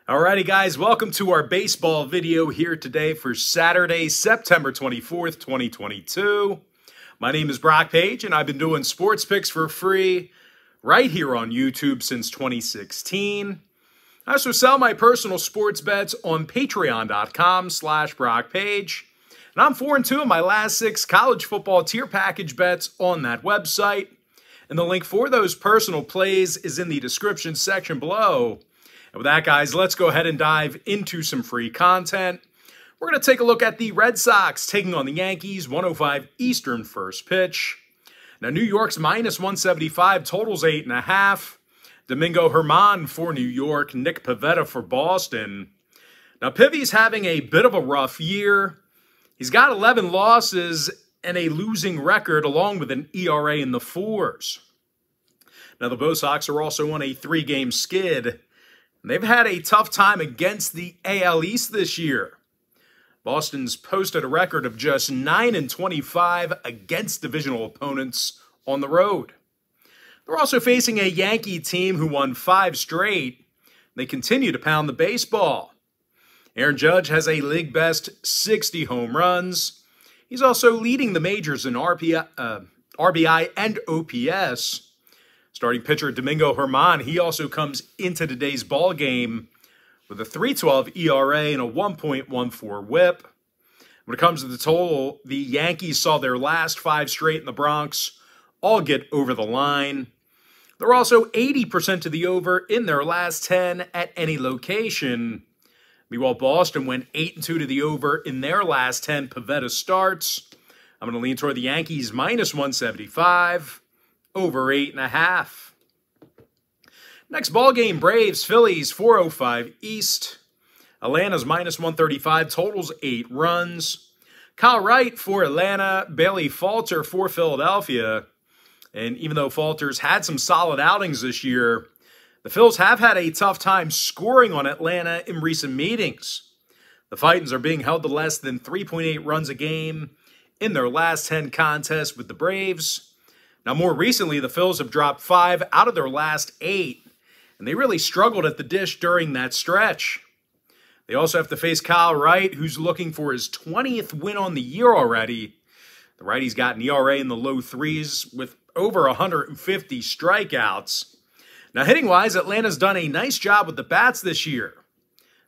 Alrighty guys, welcome to our baseball video here today for Saturday, September 24th, 2022. My name is Brock Page and I've been doing sports picks for free right here on YouTube since 2016. I also sell my personal sports bets on patreon.com/BrockPage. And I'm 4-2 in my last 6 college football tier package bets on that website. And the link for those personal plays is in the description section below. And with that, guys, let's go ahead and dive into some free content. We're going to take a look at the Red Sox taking on the Yankees, 1:05 Eastern first pitch. Now, New York's -175, totals 8.5. Domingo Germán for New York, Nick Pivetta for Boston. Now, Pivy's having a bit of a rough year. He's got 11 losses and a losing record along with an ERA in the 4s. Now, the Bo Sox are also on a 3-game skid. They've had a tough time against the AL East this year. Boston's posted a record of just 9-25 against divisional opponents on the road. They're also facing a Yankee team who won 5 straight. They continue to pound the baseball. Aaron Judge has a league-best 60 home runs. He's also leading the majors in RBI and OPS. Starting pitcher Domingo Germán, he also comes into today's ball game with a 3.12 ERA and a 1.14 whip. When it comes to the total, the Yankees saw their last 5 straight in the Bronx all get over the line. They're also 80% to the over in their last 10 at any location. Meanwhile, Boston went 8-2 to the over in their last 10 Pivetta starts. I'm going to lean toward the Yankees -175. Over 8.5. Next ball game, Braves, Phillies, 4:05 East. Atlanta's -135, totals 8 runs. Kyle Wright for Atlanta, Bailey Falter for Philadelphia. And even though Falter's had some solid outings this year, the Phils have had a tough time scoring on Atlanta in recent meetings. The Titans are being held to less than 3.8 runs a game in their last 10 contests with the Braves. Now, more recently, the Phils have dropped 5 out of their last 8, and they really struggled at the dish during that stretch. They also have to face Kyle Wright, who's looking for his 20th win on the year already. The righty's got an ERA in the low 3s with over 150 strikeouts. Now, hitting-wise, Atlanta's done a nice job with the bats this year.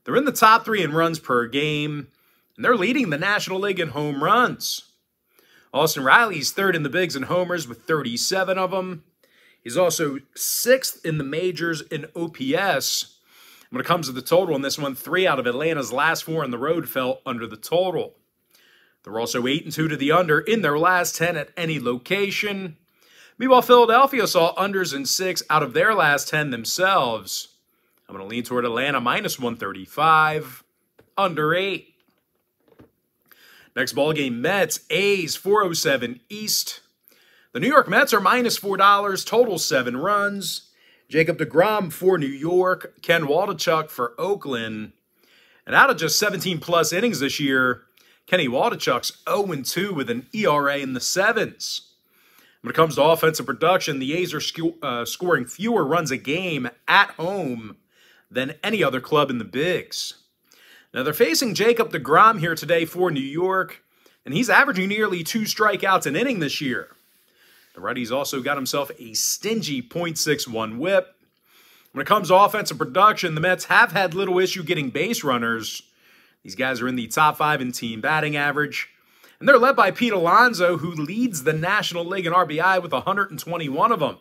They're in the top 3 in runs per game, and they're leading the National League in home runs. Austin Riley's 3rd in the bigs in homers with 37 of them. He's also 6th in the majors in OPS. When it comes to the total in this one, 3 out of Atlanta's last 4 on the road fell under the total. They're also 8-2 to the under in their last 10 at any location. Meanwhile, Philadelphia saw unders in 6 out of their last 10 themselves. I'm going to lean toward Atlanta -135, under 8. Next ball game, Mets, A's, 4:07 East. The New York Mets are -$4, total 7 runs. Jacob deGrom for New York, Ken Waldichuk for Oakland. And out of just 17-plus innings this year, Kenny Waldichuk's 0-2 with an ERA in the 7s. When it comes to offensive production, the A's are scoring fewer runs a game at home than any other club in the bigs. Now, they're facing Jacob deGrom here today for New York, and he's averaging nearly 2 strikeouts an inning this year. The righty's also got himself a stingy .61 whip. When it comes to offensive production, the Mets have had little issue getting base runners. These guys are in the top 5 in team batting average, and they're led by Pete Alonso, who leads the National League in RBI with 121 of them.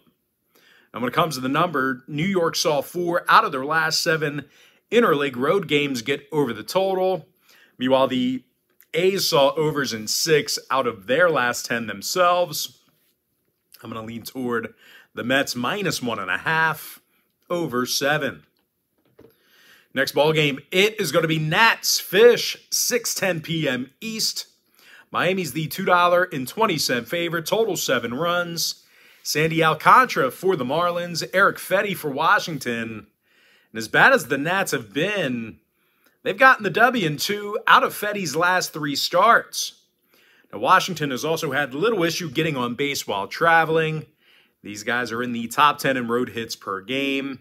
And when it comes to the number, New York saw 4 out of their last 7 interleague road games get over the total. Meanwhile, the A's saw overs in 6 out of their last 10 themselves. I'm going to lean toward the Mets -1.5, over 7. Next ball game, it is going to be Nats Fish, 6:10 p.m. East. Miami's the $2.20 favorite, total 7 runs. Sandy Alcantara for the Marlins, Eric Fedde for Washington. And as bad as the Nats have been, they've gotten the W in 2 out of Fedde's last 3 starts. Now, Washington has also had little issue getting on base while traveling. These guys are in the top 10 in road hits per game.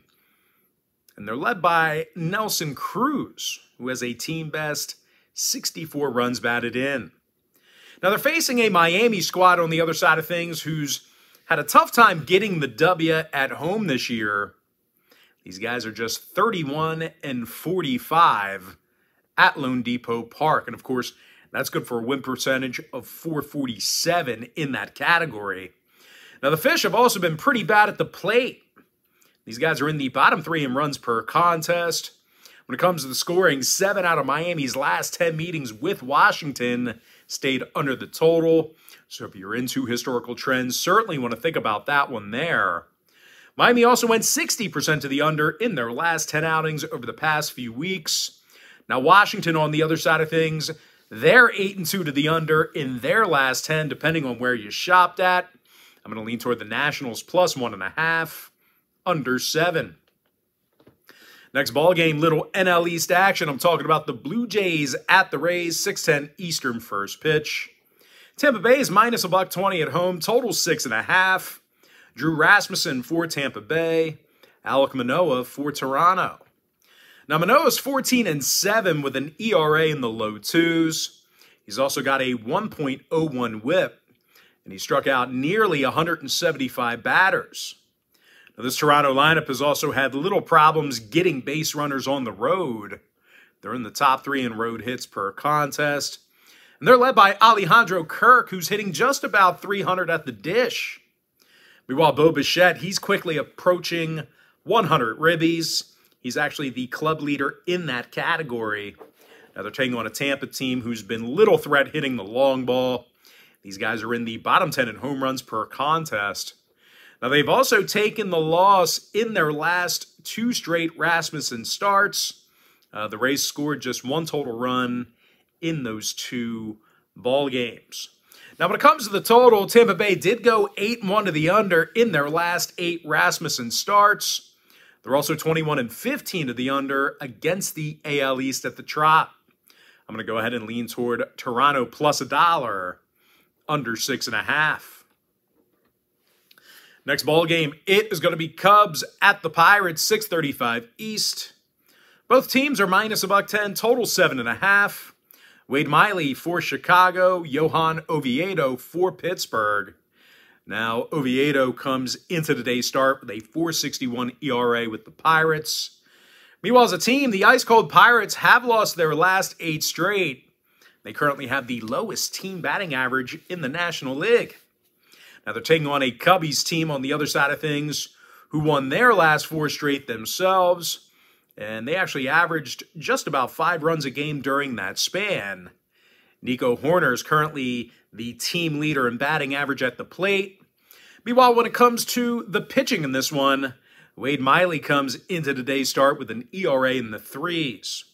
And they're led by Nelson Cruz, who has a team best 64 runs batted in. Now they're facing a Miami squad on the other side of things who's had a tough time getting the W at home this year. These guys are just 31 and 45 at Lone Depot Park. And of course, that's good for a win percentage of .447 in that category. Now the Fish have also been pretty bad at the plate. These guys are in the bottom 3 in runs per contest. When it comes to the scoring, 7 out of Miami's last 10 meetings with Washington stayed under the total. So if you're into historical trends, certainly want to think about that one there. Miami also went 60% to the under in their last 10 outings over the past few weeks. Now Washington on the other side of things, they're 8-2 to the under in their last 10, depending on where you shopped at. I'm going to lean toward the Nationals plus 1.5, under 7. Next ball game, little NL East action. I'm talking about the Blue Jays at the Rays, 6:10 Eastern first pitch. Tampa Bay is minus $1.20 at home, total 6.5. Drew Rasmussen for Tampa Bay, Alek Manoah for Toronto. Now Manoah's 14-7 with an ERA in the low 2s. He's also got a 1.01 whip, and he struck out nearly 175 batters. Now, this Toronto lineup has also had little problems getting base runners on the road. They're in the top 3 in road hits per contest. And they're led by Alejandro Kirk, who's hitting just about 300 at the dish. Meanwhile, Bo Bichette, he's quickly approaching 100 ribbies. He's actually the club leader in that category. Now they're taking on a Tampa team who's been little threat hitting the long ball. These guys are in the bottom 10 in home runs per contest. Now, they've also taken the loss in their last 2 straight Rasmussen starts. The Rays scored just 1 total run in those 2 ball games. Now, when it comes to the total, Tampa Bay did go 8-1 to the under in their last 8 Rasmussen starts. They're also 21-15 to the under against the AL East at the Trop. I'm going to go ahead and lean toward Toronto plus $1, under 6.5. Next ball game, it is going to be Cubs at the Pirates, 6:35 East. Both teams are minus $1.10, total 7.5. Wade Miley for Chicago, Johan Oviedo for Pittsburgh. Now, Oviedo comes into today's start with a .461 ERA with the Pirates. Meanwhile, as a team, the ice-cold Pirates have lost their last 8 straight. They currently have the lowest team batting average in the National League. Now, they're taking on a Cubbies team on the other side of things who won their last 4 straight themselves, and they actually averaged just about 5 runs a game during that span. Nico Hoerner is currently the team leader in batting average at the plate. Meanwhile, when it comes to the pitching in this one, Wade Miley comes into today's start with an ERA in the 3s.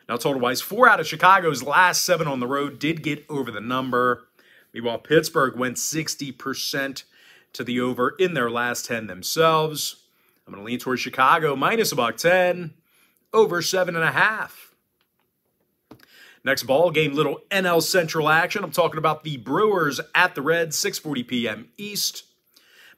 Now, total-wise, 4 out of Chicago's last 7 on the road did get over the number. Meanwhile, Pittsburgh went 60% to the over in their last 10 themselves. I'm going to lean towards Chicago, minus $1.10, over 7.5. Next ball game, little NL Central action. I'm talking about the Brewers at the Reds, 6:40 p.m. East.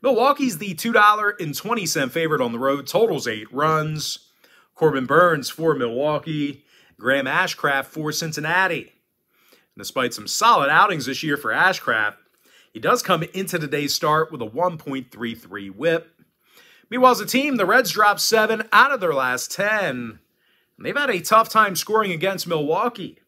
Milwaukee's the $2.20 favorite on the road. Totals 8 runs. Corbin Burns for Milwaukee. Graham Ashcraft for Cincinnati. Despite some solid outings this year for Ashcraft, he does come into today's start with a 1.33 whip. Meanwhile, as a team, the Reds dropped 7 out of their last 10. And they've had a tough time scoring against Milwaukee.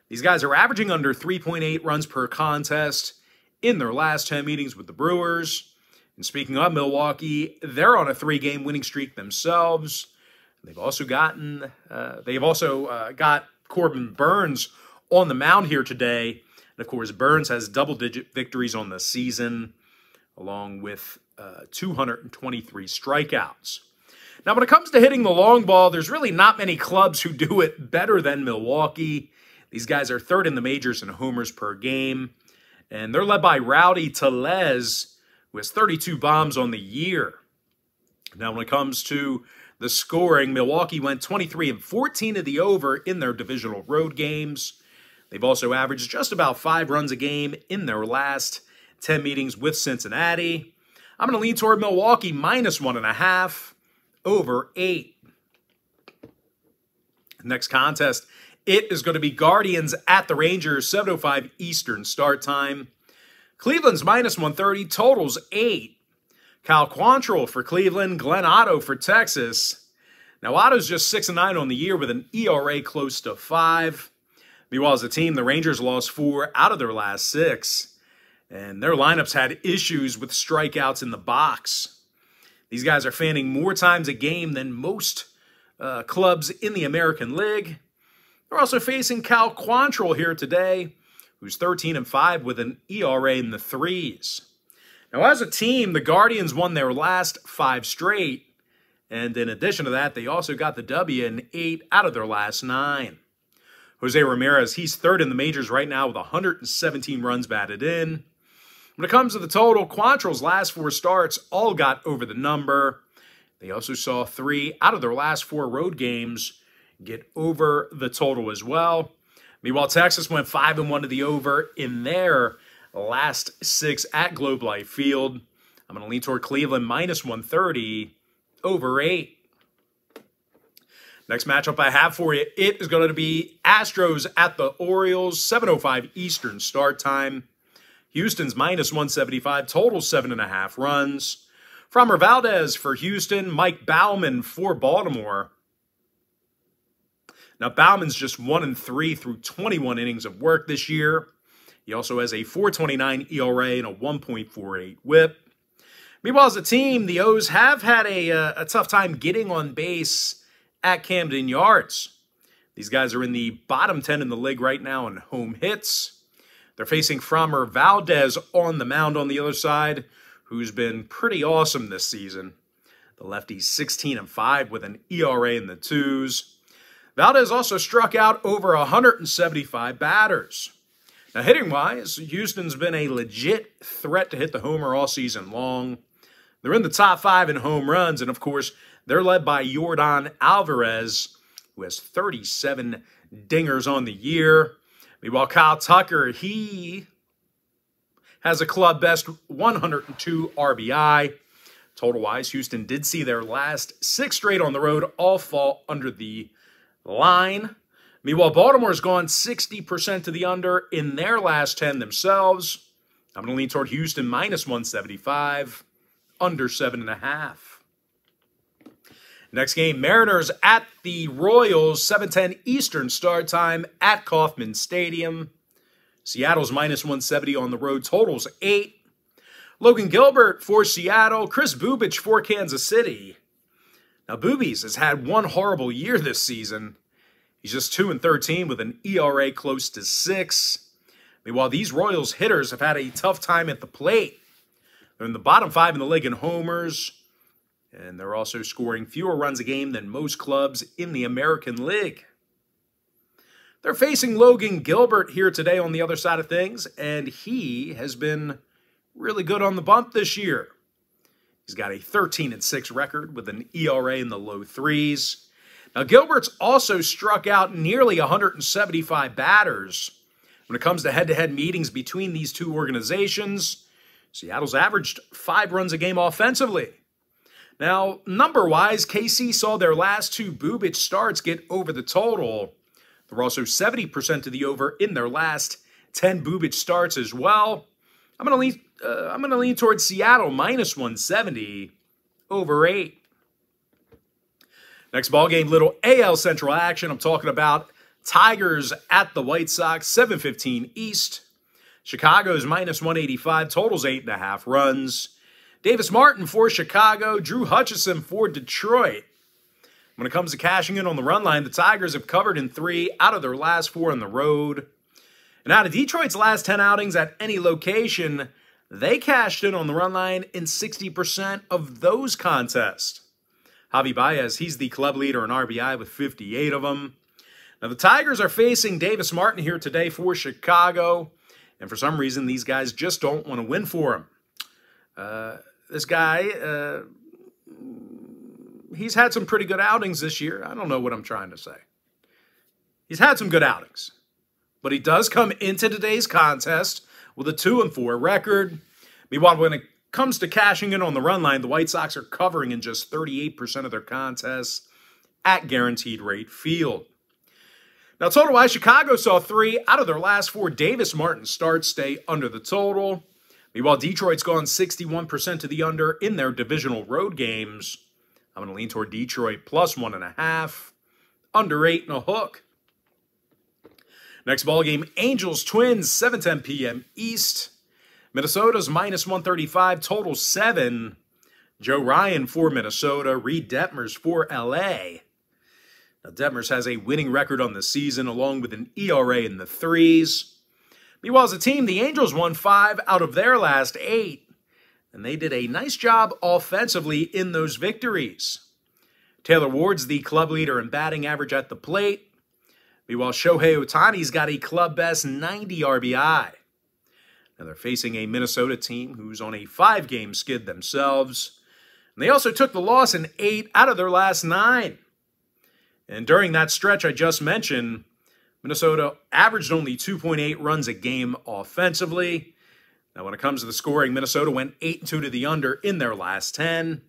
These guys are averaging under 3.8 runs per contest in their last 10 meetings with the Brewers. And speaking of Milwaukee, they're on a 3-game winning streak themselves. They've also got Corbin Burns on the mound here today. And of course, Burns has double-digit victories on the season, along with 223 strikeouts. Now, when it comes to hitting the long ball, there's really not many clubs who do it better than Milwaukee. These guys are 3rd in the majors in homers per game. And they're led by Rowdy Tellez, who has 32 bombs on the year. Now, when it comes to the scoring, Milwaukee went 23-14 to the over in their divisional road games. They've also averaged just about 5 runs a game in their last 10 meetings with Cincinnati. I'm going to lean toward Milwaukee minus 1.5, over 8. Next contest, it is going to be Guardians at the Rangers, 7:05 Eastern start time. Cleveland's minus 130, totals 8. Cal Quantrill for Cleveland, Glenn Otto for Texas. Now, Otto's just 6-9 on the year with an ERA close to 5. Meanwhile, as a team, the Rangers lost 4 out of their last 6. And their lineups had issues with strikeouts in the box. These guys are fanning more times a game than most clubs in the American League. They're also facing Cal Quantrill here today, who's 13-5 with an ERA in the 3s. Now, as a team, the Guardians won their last 5 straight, and in addition to that, they also got the W in 8 out of their last 9. Jose Ramirez, he's third in the majors right now with 117 runs batted in. When it comes to the total, Quantrill's last 4 starts all got over the number. They also saw 3 out of their last 4 road games get over the total as well. Meanwhile, Texas went 5-1 to the over in their last 6 at Globe Life Field. I'm going to lean toward Cleveland minus 130 over 8. Next matchup I have for you, it is going to be Astros at the Orioles, 7:05 Eastern start time. Houston's minus 175, total 7.5 runs. Framber Valdez for Houston, Mike Baumann for Baltimore. Now, Bauman's just 1-3 through 21 innings of work this year. He also has a 4.29 ERA and a 1.48 WHIP. Meanwhile, as a team, the O's have had a tough time getting on base at Camden Yards. These guys are in the bottom 10 in the league right now in home hits. They're facing Framber Valdez on the mound on the other side, who's been pretty awesome this season. The lefty's 16-5 with an ERA in the 2s. Valdez also struck out over 175 batters. Now, hitting-wise, Houston's been a legit threat to hit the homer all season long. They're in the top 5 in home runs, and of course, they're led by Yordan Alvarez, who has 37 dingers on the year. Meanwhile, Kyle Tucker, he has a club-best 102 RBI. Total-wise, Houston did see their last 6 straight on the road all fall under the line. Meanwhile, Baltimore's gone 60% to the under in their last 10 themselves. I'm going to lean toward Houston minus 175, under 7.5. Next game, Mariners at the Royals, 7:10 Eastern start time at Kauffman Stadium. Seattle's minus 170 on the road, totals 8. Logan Gilbert for Seattle, Chris Bubich for Kansas City. Now, Boobies has had one horrible year this season. He's just 2-13 with an ERA close to 6. Meanwhile, these Royals hitters have had a tough time at the plate. They're in the bottom 5 in the league in homers, and they're also scoring fewer runs a game than most clubs in the American League. They're facing Logan Gilbert here today on the other side of things, and he has been really good on the bump this year. He's got a 13-6 record with an ERA in the low 3s. Now, Gilbert's also struck out nearly 175 batters. When it comes to head-to-head meetings between these two organizations, Seattle's averaged 5 runs a game offensively. Now, number-wise, KC saw their last 2 Bubich starts get over the total. They're also 70% to the over in their last 10 Bubich starts as well. I'm going to lean towards Seattle minus 170 over 8. Next ball game, little AL Central action. I'm talking about Tigers at the White Sox, 7:15 East. Chicago's minus 185, totals 8.5 runs. Davis Martin for Chicago, Drew Hutchison for Detroit. When it comes to cashing in on the run line, the Tigers have covered in 3 out of their last 4 on the road. And out of Detroit's last 10 outings at any location, they cashed in on the run line in 60% of those contests. Javi Baez, he's the club leader in RBI with 58 of them. Now, the Tigers are facing Davis Martin here today for Chicago, and for some reason, these guys just don't want to win for him. This guy, he's had some pretty good outings this year. I don't know what I'm trying to say. He's had some good outings, but he does come into today's contest with a 2-4 record. Meanwhile, when it comes to cashing in on the run line, the White Sox are covering in just 38% of their contests at Guaranteed Rate Field. Now, total-wise, Chicago saw 3 out of their last 4 Davis Martin starts stay under the total. Meanwhile, Detroit's gone 61% to the under in their divisional road games. I'm going to lean toward Detroit plus 1.5, under 8 and a hook. Next ball game, Angels Twins, 7:10 p.m. East. Minnesota's minus 135, total 7. Joe Ryan for Minnesota, Reed Detmers for L.A. Now, Detmers has a winning record on the season, along with an ERA in the 3s. Meanwhile, as a team, the Angels won 5 out of their last 8, and they did a nice job offensively in those victories. Taylor Ward's the club leader in batting average at the plate. Meanwhile, Shohei Ohtani's got a club-best 90 RBI. Now, they're facing a Minnesota team who's on a 5-game skid themselves. And they also took the loss in 8 out of their last 9. And during that stretch I just mentioned, Minnesota averaged only 2.8 runs a game offensively. Now, when it comes to the scoring, Minnesota went 8-2 to the under in their last 10.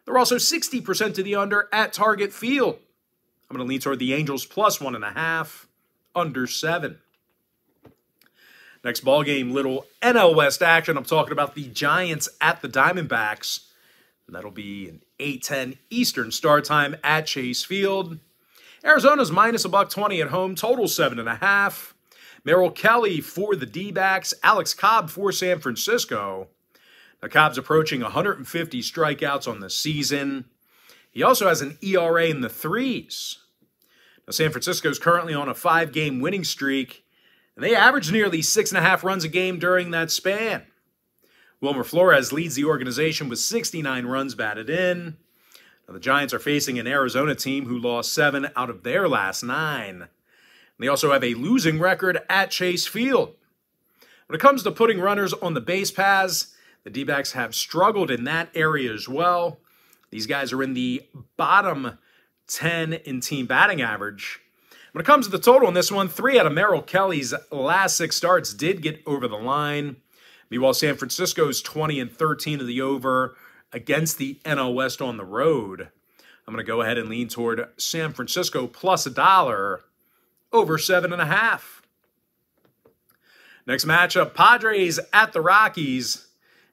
They're also 60% to the under at Target Field. I'm going to lean toward the Angels plus 1.5, under 7. Next ball game, little NL West action. I'm talking about the Giants at the Diamondbacks. And that'll be an 8:10 Eastern start time at Chase Field. Arizona's minus $1.20 at home, total 7.5. Merrill Kelly for the D-backs, Alex Cobb for San Francisco. Now, Cobb's approaching 150 strikeouts on the season. He also has an ERA in the 3s. Now, San Francisco's currently on a 5-game winning streak, and they average nearly 6.5 runs a game during that span. Wilmer Flores leads the organization with 69 runs batted in. Now, the Giants are facing an Arizona team who lost 7 out of their last 9. They also have a losing record at Chase Field. When it comes to putting runners on the base paths, the D-backs have struggled in that area as well. These guys are in the bottom 10 in team batting average. When it comes to the total in this one, 3 out of Merrill Kelly's last 6 starts did get over the line. Meanwhile, San Francisco's 20-13 to the over against the NL West on the road. I'm going to go ahead and lean toward San Francisco plus $1, over 7.5. Next matchup, Padres at the Rockies.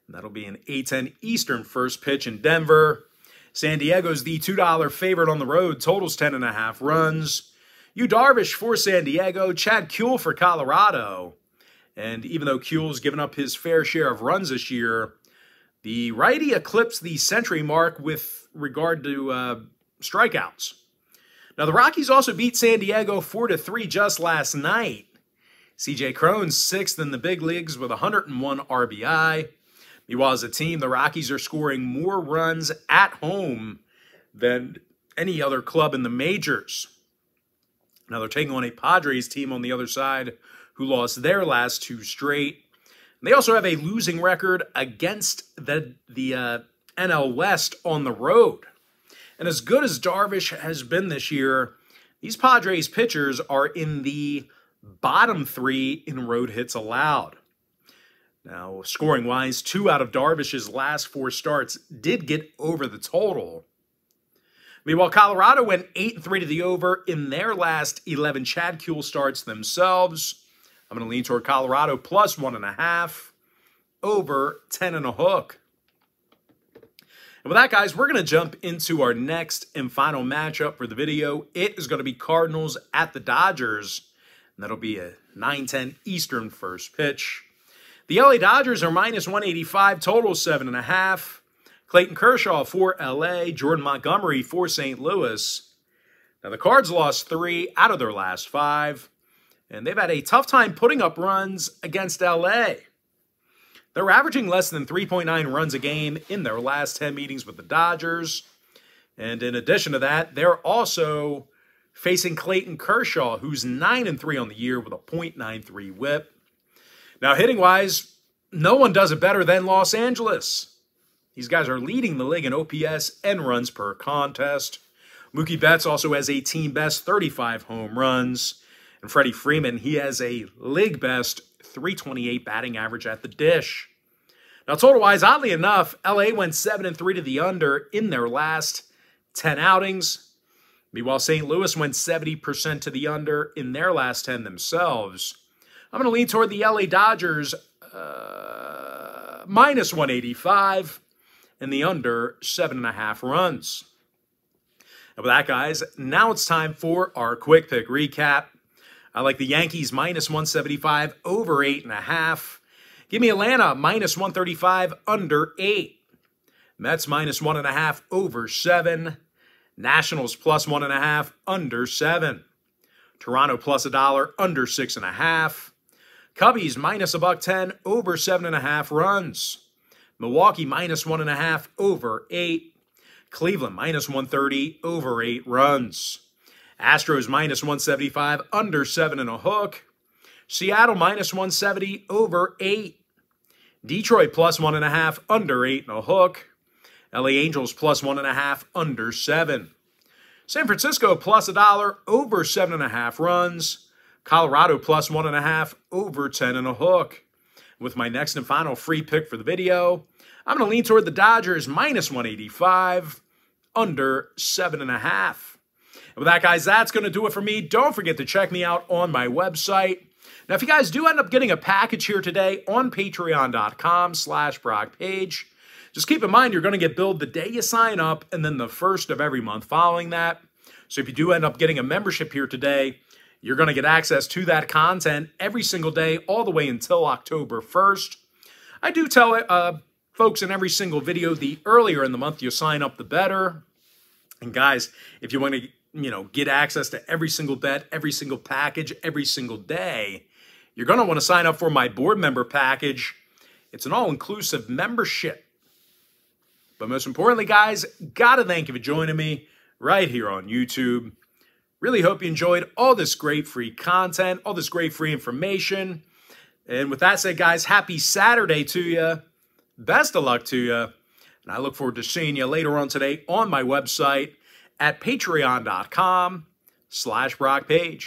And that'll be an 8:10 Eastern first pitch in Denver. San Diego's the $2 favorite on the road, totals 10.5 runs. Yu Darvish for San Diego, Chad Kuhl for Colorado. And even though Kuhl's given up his fair share of runs this year, the righty eclipsed the century mark with regard to strikeouts. Now, the Rockies also beat San Diego 4-3 just last night. C.J. Cron's 6th in the big leagues with 101 RBI. Meanwhile, as a team, the Rockies are scoring more runs at home than any other club in the majors. Now, they're taking on a Padres team on the other side who lost their last 2 straight. They also have a losing record against the NL West on the road. And as good as Darvish has been this year, these Padres pitchers are in the bottom 3 in road hits allowed. Now, scoring-wise, 2 out of Darvish's last 4 starts did get over the total. Meanwhile, Colorado went 8-3 to the over in their last 11 Chad Kuhl starts themselves. I'm going to lean toward Colorado plus 1.5, over 10 and a hook. And with that, guys, we're going to jump into our next and final matchup for the video. It is going to be Cardinals at the Dodgers. And that'll be a 9:10 Eastern first pitch. The LA Dodgers are minus 185, total 7.5. Clayton Kershaw for LA, Jordan Montgomery for St. Louis. Now, the Cards lost 3 out of their last 5. And they've had a tough time putting up runs against LA. They're averaging less than 3.9 runs a game in their last 10 meetings with the Dodgers. And in addition to that, they're also facing Clayton Kershaw, who's 9-3 on the year with a .93 whip. Now, hitting-wise, no one does it better than Los Angeles. These guys are leading the league in OPS and runs per contest. Mookie Betts also has a team-best 35 home runs. And Freddie Freeman, he has a league-best 328 batting average at the dish. Now, total-wise, oddly enough, LA went 7-3 to the under in their last 10 outings. Meanwhile, St. Louis went 70% to the under in their last 10 themselves. I'm going to lean toward the LA Dodgers minus 185 and the under 7.5 runs. And with that, guys, now it's time for our quick pick recap. I like the Yankees minus 175 over 8.5. Give me Atlanta minus 135 under 8. Mets minus 1.5 over 7. Nationals plus 1.5 under 7. Toronto plus $1 under 6.5. Cubbies minus $1.10 over 7.5 runs. Milwaukee minus 1.5 over 8. Cleveland minus 130 over 8 runs. Astros minus 175 under 7.5. Seattle minus 170 over 8. Detroit plus 1.5 under 8.5. LA Angels plus 1.5 under 7. San Francisco plus $1 over 7.5 runs. Colorado plus 1.5 over 10.5. With my next and final free pick for the video, I'm going to lean toward the Dodgers minus 185 under 7.5. And with that, guys, that's going to do it for me. Don't forget to check me out on my website. Now, if you guys do end up getting a package here today on patreon.com/BrockPage, just keep in mind you're going to get billed the day you sign up and then the first of every month following that. So if you do end up getting a membership here today, you're going to get access to that content every single day all the way until October 1st. I do tell folks in every single video, the earlier in the month you sign up, the better. And guys, if you want to get access to every single bet, every single package, every single day, you're going to want to sign up for my board member package. It's an all-inclusive membership. But most importantly, guys, got to thank you for joining me right here on YouTube. Really hope you enjoyed all this great free content, all this great free information. And with that said, guys, happy Saturday to you. Best of luck to you. And I look forward to seeing you later on today on my website at patreon.com/BrockPage.